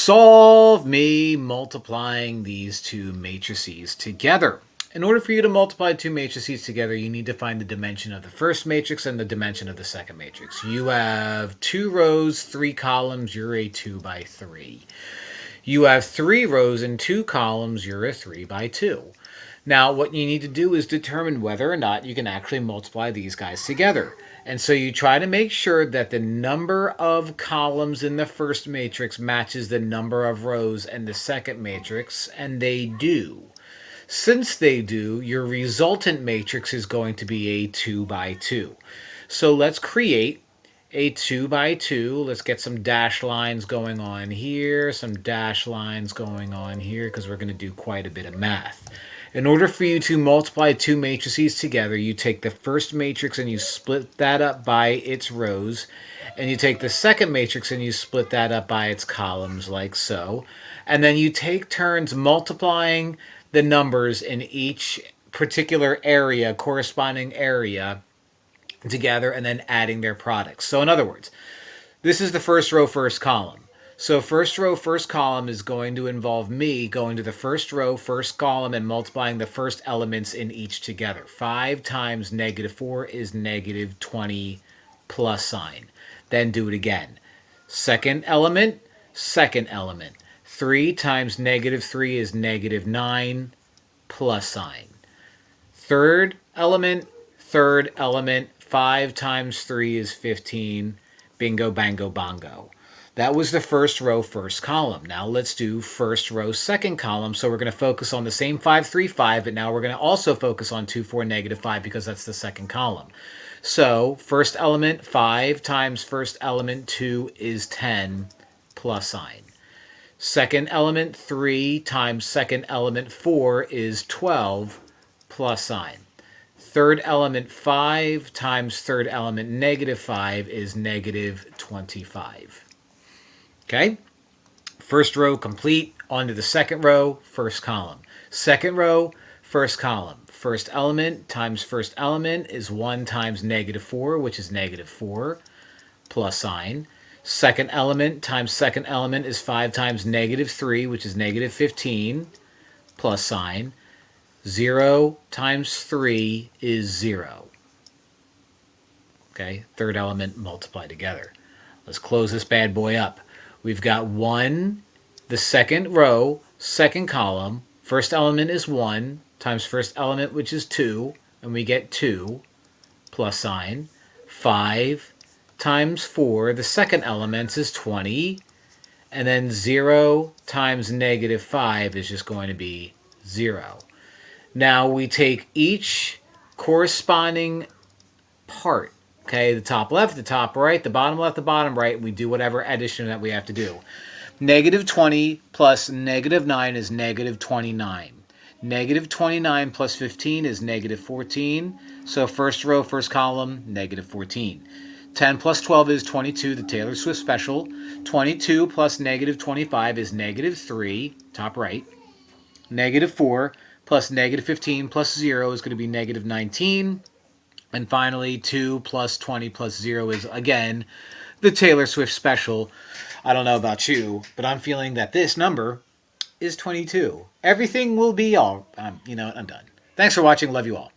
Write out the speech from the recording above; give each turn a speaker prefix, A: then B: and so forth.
A: Solve me multiplying these two matrices together. In order for you to multiply two matrices together, you need to find the dimension of the first matrix and the dimension of the second matrix. You have 2 rows, 3 columns, you're a 2 by 3. You have 3 rows and 2 columns, you're a 3 by 2. Now, what you need to do is determine whether or not you can actually multiply these guys together. And so you try to make sure that the number of columns in the first matrix matches the number of rows in the second matrix, and they do. Since they do, your resultant matrix is going to be a 2 by 2. So let's create a 2 by 2. Let's get some dash lines going on here, some dash lines going on here, because we're going to do quite a bit of math. In order for you to multiply two matrices together, you take the first matrix and you split that up by its rows, and you take the second matrix and you split that up by its columns, like so. And then you take turns multiplying the numbers in each particular area, corresponding area, together, and then adding their products. So in other words, this is the first row, first column. So first row, first column is going to involve me going to the first row, first column, and multiplying the first elements in each together. 5 times -4 is -20 plus sign. Then do it again. Second element, second element. 3 times -3 is -9 plus sign. Third element, 5 times 3 is 15. Bingo, bango, bongo. That was the first row, first column. Now let's do first row, second column. So we're going to focus on the same 5, 3, 5, but now we're going to also focus on 2, 4, -5 because that's the second column. So first element, 5 times first element, 2 is 10 plus sign. Second element, 3 times second element, 4 is 12 plus sign. Third element, 5 times third element, -5 is -25. Okay, first row complete. On to the second row, first column. Second row, first column. First element times first element is 1 times -4, which is -4, plus sign. Second element times second element is 5 times -3, which is -15, plus sign. 0 times 3 is 0. Okay, third element multiplied together. Let's close this bad boy up. We've got 1, the second row, second column. First element is 1 times first element, which is 2, and we get 2 plus sign. 5 times 4, the second element is 20, and then 0 times -5 is just going to be 0. Now we take each corresponding part, okay, the top left, the top right, the bottom left, the bottom right, and we do whatever addition that we have to do. -20 plus -9 is -29. -29 plus 15 is -14. So first row, first column, -14. 10 plus 12 is 22, the Taylor Swift special. 22 plus -25 is -3, top right. -4 plus -15 plus 0 is going to be -19. And finally, 2 plus 20 plus 0 is, again, the Taylor Swift special. I don't know about you, but I'm feeling that this number is 22. Everything will be all, I'm done. Thanks for watching. Love you all.